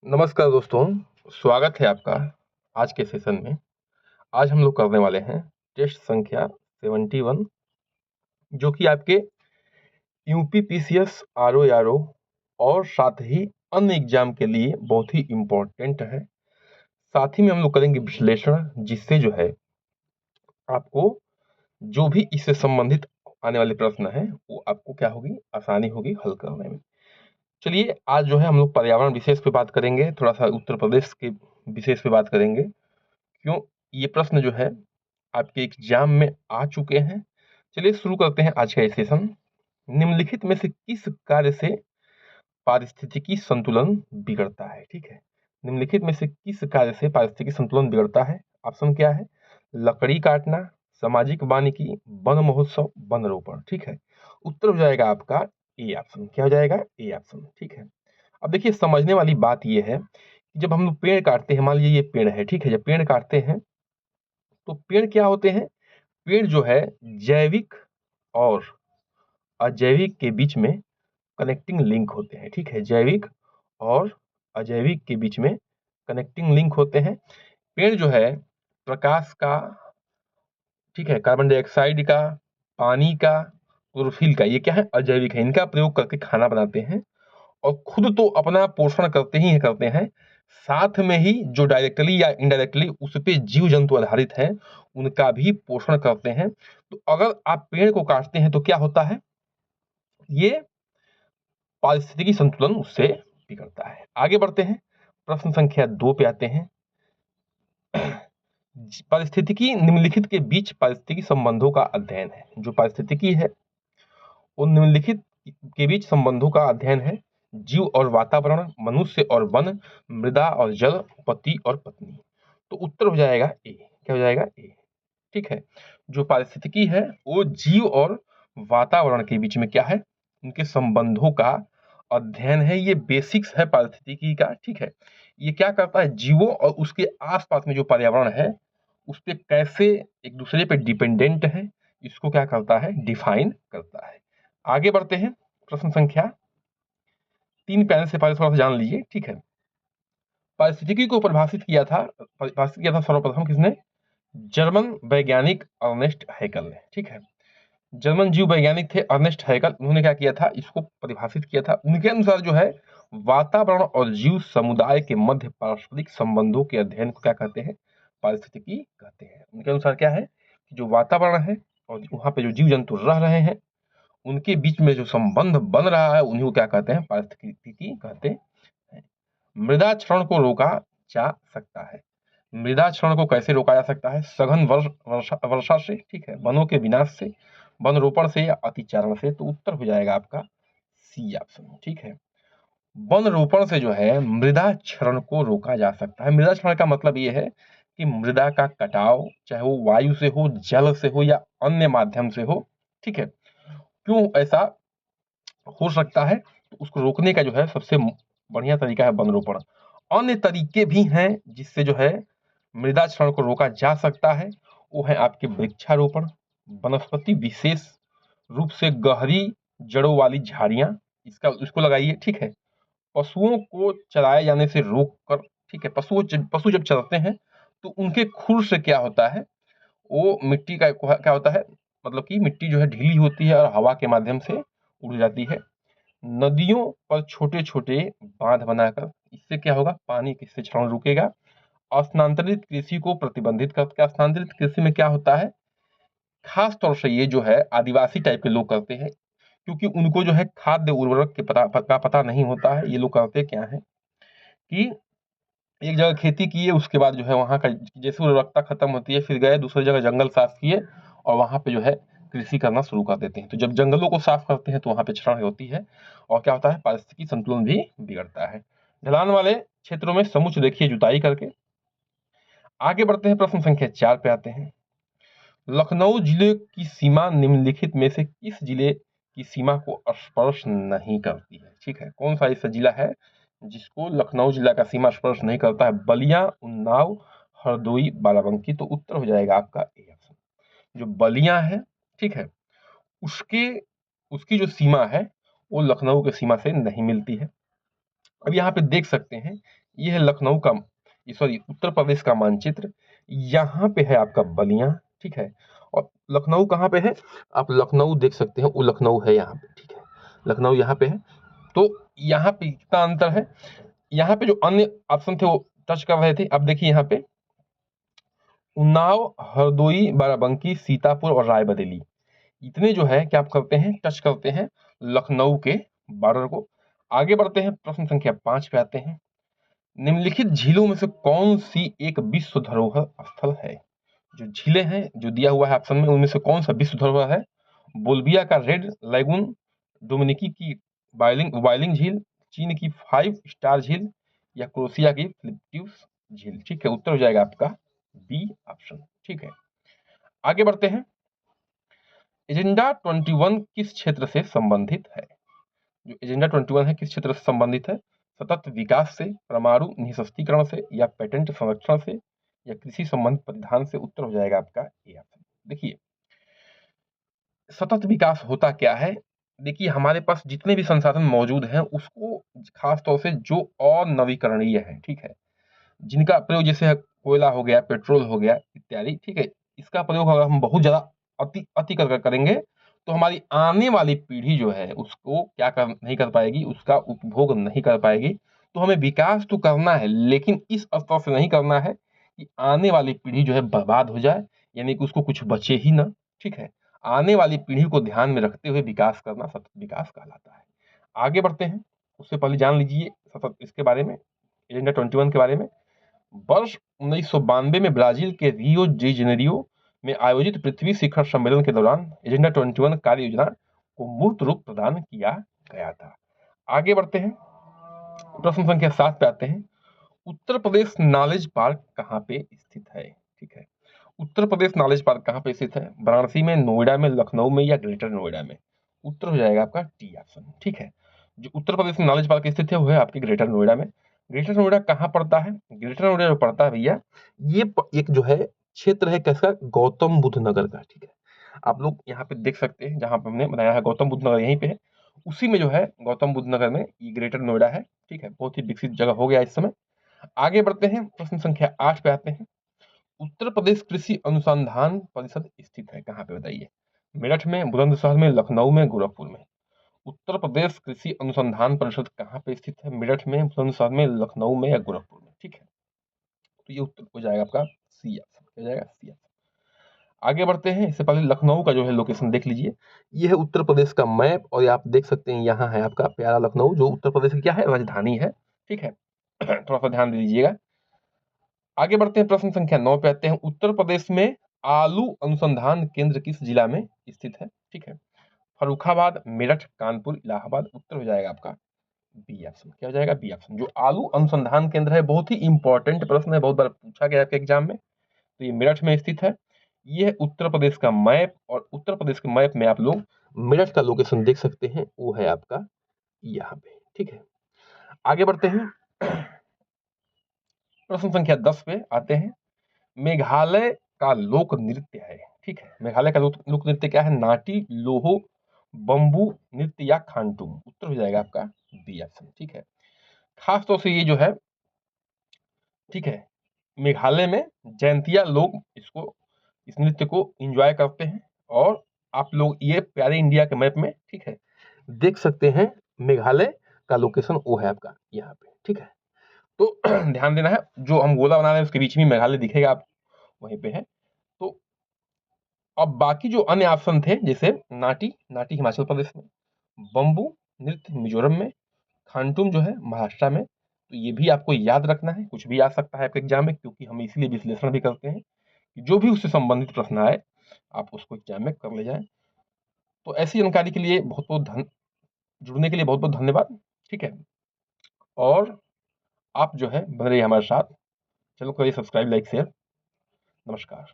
नमस्कार दोस्तों, स्वागत है आपका आज के सेशन में। आज हम लोग करने वाले हैं टेस्ट संख्या 71 जो कि आपके यूपीपीसीएस, आरओ और साथ ही अन्य एग्जाम के लिए बहुत ही इम्पोर्टेंट है। साथ ही में हम लोग करेंगे विश्लेषण, जिससे जो है आपको जो भी इससे संबंधित आने वाले प्रश्न है वो आपको क्या होगी, आसानी होगी हल करने में। चलिए, आज जो है हम लोग पर्यावरण विशेष पे बात करेंगे, थोड़ा सा उत्तर प्रदेश के विशेष पे बात करेंगे। क्यों, ये प्रश्न जो है आपके एग्जाम में आ चुके हैं। चलिए शुरू करते हैं आज का ये सेशन। निम्नलिखित में से किस कार्य से पारिस्थितिकी संतुलन बिगड़ता है? ठीक है, निम्नलिखित में से किस कार्य से पारिस्थितिकी संतुलन बिगड़ता है? ऑप्शन क्या है? लकड़ी काटना, सामाजिक वानिकी, वन महोत्सव, वन रोपण। ठीक है, उत्तर हो जाएगा आपका ए ऑप्शन। क्या हो जाएगा? A option. ठीक है, अब देखिए, समझने वाली बात यह है कि जब हम लोग पेड़ काटते हैं, मान लीजिए ये पेड़ है, ठीक है, जब पेड़ काटते हैं तो पेड़ क्या होते हैं? पेड़ जो है जैविक और अजैविक के बीच में कनेक्टिंग लिंक होते हैं। ठीक है, जैविक और अजैविक के बीच में कनेक्टिंग लिंक होते हैं। पेड़ जो है प्रकाश का, ठीक है, कार्बन डाइऑक्साइड का, पानी का, क्लोरोफिल का, ये क्या है? अजैविक है। इनका प्रयोग करके खाना बनाते हैं और खुद तो अपना पोषण करते हैं, साथ में ही जो डायरेक्टली या इनडायरेक्टली उस पे जीव जंतु आधारित हैं उनका भी पोषण करते हैं। तो अगर आप पेड़ को काटते हैं तो क्या होता है? ये पारिस्थितिकी संतुलन उससे बिगड़ता है। आगे बढ़ते हैं, प्रश्न संख्या 2 पे आते हैं। पारिस्थितिकी निम्नलिखित के बीच पारिस्थितिकी संबंधों का अध्ययन है। जो पारिस्थितिकी है वो निम्नलिखित के बीच संबंधों का अध्ययन है। जीव और वातावरण, मनुष्य और वन, मृदा और जल, पति और पत्नी। तो उत्तर हो जाएगा ए। क्या हो जाएगा? ए। ठीक है, जो पारिस्थितिकी है वो जीव और वातावरण के बीच में क्या है? उनके संबंधों का अध्ययन है। ये बेसिक्स है पारिस्थितिकी का। ठीक है, ये क्या करता है? जीवों और उसके आसपास में जो पर्यावरण है उस पे कैसे एक दूसरे पे डिपेंडेंट है, इसको क्या करता है? डिफाइन करता है। आगे बढ़ते हैं, प्रश्न संख्या 3 पे आने से पहले थोड़ा सा जान लीजिए। ठीक है, पारिस्थितिकी को परिभाषित किया था सर्वप्रथम किसने? जर्मन वैज्ञानिक अर्नेस्ट हैकल ने। ठीक है, जर्मन जीव वैज्ञानिक थे अर्नेस्ट हैकल। उन्होंने क्या किया था? इसको परिभाषित किया था। उनके अनुसार जो है वातावरण और जीव समुदाय के मध्य पारस्परिक संबंधों के अध्ययन को क्या कहते हैं? पारिस्थितिकी कहते हैं। उनके अनुसार क्या है कि जो वातावरण है और वहां पे जो जीव जंतु रह रहे हैं उनके बीच में जो संबंध बन रहा है उन्हीं को क्या कहते हैं? पारिस्थितिकी कहते हैं। मृदा क्षरण को रोका जा सकता है। मृदा क्षरण को कैसे रोका जा सकता है? सघन वर्षा से, ठीक है, वनों के विनाश से, वन रोपण से या अतिचारण से। तो उत्तर हो जाएगा आपका सी ऑप्शन। ठीक है, वन रोपण से जो है मृदा क्षरण को रोका जा सकता है। मृदा क्षरण का मतलब ये है कि मृदा का कटाव, चाहे वो वायु से हो, जल से हो या अन्य माध्यम से हो। ठीक है, क्यों ऐसा हो सकता है? तो उसको रोकने का जो है सबसे बढ़िया तरीका है वन रोपण। अन्य तरीके भी हैं जिससे जो है मृदा क्षरण को रोका जा सकता है। वो है आपके वृक्षारोपण, वनस्पति विशेष रूप से गहरी जड़ों वाली झाड़ियां, इसको लगाइए। ठीक है, पशुओं को चराए जाने से रोक कर, ठीक है, पशु जब चरते हैं तो उनके खुर से क्या होता है? वो मिट्टी का क्या होता है, मतलब कि मिट्टी जो है ढीली होती है और हवा के माध्यम से उड़ जाती है। नदियों पर छोटे छोटे बांध बनाकर, इससे क्या होगा? पानी किससे क्षरण रुकेगा? स्थानांतरित कृषि को प्रतिबंधित करके, स्थानांतरित कृषि में क्या होता है? खास तौर से ये जो है आदिवासी टाइप के लोग करते हैं, क्योंकि उनको जो है खाद्य उर्वरक के पता नहीं होता है। ये लोग करते क्या है कि एक जगह खेती किए, उसके बाद जो है वहां का जैसे उर्वरकता खत्म होती है फिर गए दूसरी जगह जंगल साफ किए और वहां पे जो है कृषि करना शुरू कर देते हैं। तो जब जंगलों को साफ करते हैं तो वहां पे क्षरण होती है और क्या होता है? पारिस्थितिकी संतुलन भी बिगड़ता है। ढलान वाले क्षेत्रों में समुच देखिए जुताई करके। आगे बढ़ते हैं, प्रश्न संख्या 4 पे आते हैं। लखनऊ जिले की सीमा निम्नलिखित में से किस जिले की सीमा को स्पर्श नहीं करती है? ठीक है, कौन सा ऐसा जिला है जिसको लखनऊ जिला का सीमा स्पर्श नहीं करता है? बलिया, उन्नाव, हरदोई, बाराबंकी। तो उत्तर हो जाएगा आपका ए ऑप्शन। जो बलिया है, ठीक है, उसके उसकी जो सीमा है वो लखनऊ की सीमा से नहीं मिलती है। अब यहाँ पे देख सकते हैं, ये है लखनऊ का, सॉरी उत्तर प्रदेश का मानचित्र। यहाँ पे है आपका बलिया, ठीक है। और लखनऊ कहाँ पे है, आप लखनऊ देख सकते हैं, वो लखनऊ है यहाँ पे, ठीक है। लखनऊ यहाँ पे है। तो यहाँ पे कितना अंतर है, यहाँ पे जो अन्य ऑप्शन थे वो टच कर रहे थे। अब देखिए यहाँ पे उन्नाव, हरदोई, बाराबंकी, सीतापुर और रायबरेली, इतने जो है क्या आप करते हैं, टच करते हैं लखनऊ के बॉर्डर को। आगे बढ़ते हैं, प्रश्न संख्या 5 पे आते हैं। निम्नलिखित झीलों में से कौन सी एक विश्व धरोहर स्थल है। जो झीलें हैं जो दिया हुआ है ऑप्शन में, उनमें से कौन सा विश्व धरोहर है। बोल्बिया का रेड लैगून, डोमिनिकी की वाइलिंग झील, चीन की 5 स्टार झील, या क्रोशिया की फिलिप्टिव्स झील। ठीक है, उत्तर हो जाएगा आपका बी ऑप्शन। ठीक है, आगे बढ़ते हैं। एजेंडा 21 किस क्षेत्र से संबंधित है। जो एजेंडा 21 है किस क्षेत्र से संबंधित है। सतत विकास से, परमाणु निःशस्त्रीकरण से, या पेटेंट संरक्षण से, या कृषि संबंधित परिधान से। उत्तर हो जाएगा आपका ए ऑप्शन। देखिए सतत विकास होता क्या है, देखिए हमारे पास जितने भी संसाधन मौजूद हैं उसको खास तौर से जो अनवीकरणीय है, ठीक है, जिनका प्रयोग जैसे कोयला हो गया, पेट्रोल हो गया इत्यादि, ठीक है, इसका प्रयोग अगर हम बहुत ज्यादा अति करेंगे तो हमारी आने वाली पीढ़ी जो है उसको क्या कर नहीं कर पाएगी, उसका उपभोग नहीं कर पाएगी। तो हमें विकास तो करना है लेकिन इस स्तर से नहीं करना है कि आने वाली पीढ़ी जो है बर्बाद हो जाए, यानी कि उसको कुछ बचे ही ना। ठीक है, आने वाली पीढ़ी को ध्यान में रखते हुए विकास करना सतत विकास कहलाता है। आगे बढ़ते हैं, उससे पहले जान लीजिए सतत इसके बारे में, एजेंडा 21 के बारे में। वर्ष 1992 में ब्राजील के रियो डी जेनेरियो में आयोजित पृथ्वी शिखर सम्मेलन के दौरान एजेंडा 21 कार्य योजना को मूर्त रूप प्रदान किया गया था। आगे बढ़ते हैं, प्रश्न संख्या 7 पे आते हैं। उत्तर प्रदेश नॉलेज पार्क कहाँ पे स्थित है। ठीक है, उत्तर प्रदेश नॉलेज पार्क कहाँ पे स्थित है। वाराणसी में, नोएडा में, लखनऊ में, या ग्रेटर नोएडा में। उत्तर हो जाएगा आपका टी ऑप्शन। ठीक है, जो उत्तर प्रदेश में नॉलेज पार्क स्थित है वो है आपके ग्रेटर नोएडा में। ग्रेटर नोएडा कहाँ पड़ता है, ग्रेटर नोएडा जो पड़ता है भैया, ये एक जो है क्षेत्र है कैसा, गौतम बुद्ध नगर का। ठीक है, आप लोग यहाँ पे देख सकते हैं जहां पे हमने बनाया है गौतम बुद्ध नगर, यहीं पे है, उसी में जो है गौतम बुद्ध नगर में ये ग्रेटर नोएडा है। ठीक है, बहुत ही विकसित जगह हो गया इस समय। आगे बढ़ते हैं, प्रश्न संख्या 8 पे आते हैं। उत्तर प्रदेश कृषि अनुसंधान परिषद स्थित है कहाँ पे बताइए। मेरठ में, बुलंदशहर में, लखनऊ में, गोरखपुर में। उत्तर प्रदेश कृषि अनुसंधान परिषद कहाँ पे स्थित है, मेरठ में, बुलंदशहर में, लखनऊ में, या गोरखपुर में। ठीक है, तो ये उत्तर हो जाएगा आपका सी ऑप्शन, हो जाएगा सी ऑप्शन। आगे बढ़ते हैं, इससे पहले लखनऊ का जो है लोकेशन देख लीजिए। ये है उत्तर प्रदेश का मैप, और ये आप देख सकते हैं यहाँ है आपका प्यारा लखनऊ, जो उत्तर प्रदेश की क्या है, राजधानी है। ठीक है, थोड़ा सा ध्यान दे दीजिएगा। आगे बढ़ते हैं, प्रश्न संख्या 9 पे आते हैं। उत्तर प्रदेश में आलू अनुसंधान केंद्र किस जिला में स्थित है। ठीक है, फर्रुखाबाद, मेरठ, कानपुर, इलाहाबाद। उत्तर हो जाएगा आपका बी ऑप्शन। क्या हो जाएगा, बी ऑप्शन। जो आलू अनुसंधान केंद्र है, बहुत ही इंपॉर्टेंट प्रश्न है, बहुत बार पूछा गया आपके एग्जाम में। तो ये मेरठ में स्थित है। ये है उत्तर प्रदेश का मैप, और उत्तर प्रदेश के मैप में आप लोग मेरठ का लोकेशन देख सकते हैं, वो है आपका यहाँ पे। ठीक है, आगे बढ़ते हैं, प्रश्न संख्या 10 पे आते हैं। मेघालय का लोक नृत्य है। ठीक है, मेघालय का लोक नृत्य क्या है, नाटी, लोहो, बम्बू नृत्य, या खानटुम। उत्तर हो जाएगा आपका बी ऑप्शन। ठीक है, खास तौर से ये जो है, ठीक है, मेघालय में जयंतिया लोग इसको, इस नृत्य को एंजॉय करते हैं। और आप लोग ये प्यारे इंडिया के मैप में, ठीक है, देख सकते हैं मेघालय का लोकेशन वो है आपका यहाँ पे। ठीक है, तो ध्यान देना है, जो हम गोला बना रहे हैं उसके बीच में मेघालय दिखेगा, आप वहीं पे है। तो अब बाकी जो अन्य ऑप्शन थे, जैसे नाटी, नाटी हिमाचल प्रदेश में, बम्बू नृत्य मिजोरम में, खानटुम जो है महाराष्ट्र में। तो ये भी आपको याद रखना है, कुछ भी आ सकता है आपके एग्जाम में, क्योंकि हम इसलिए विश्लेषण भी करते हैं कि जो भी उससे संबंधित प्रश्न आए आप उसको एग्जाम में कर ले जाएं। तो ऐसी जानकारी के लिए बहुत बहुत जुड़ने के लिए बहुत बहुत धन्यवाद। ठीक है, और आप जो है बने रहिए हमारे साथ। चलो करिए सब्सक्राइब, लाइक, शेयर। नमस्कार।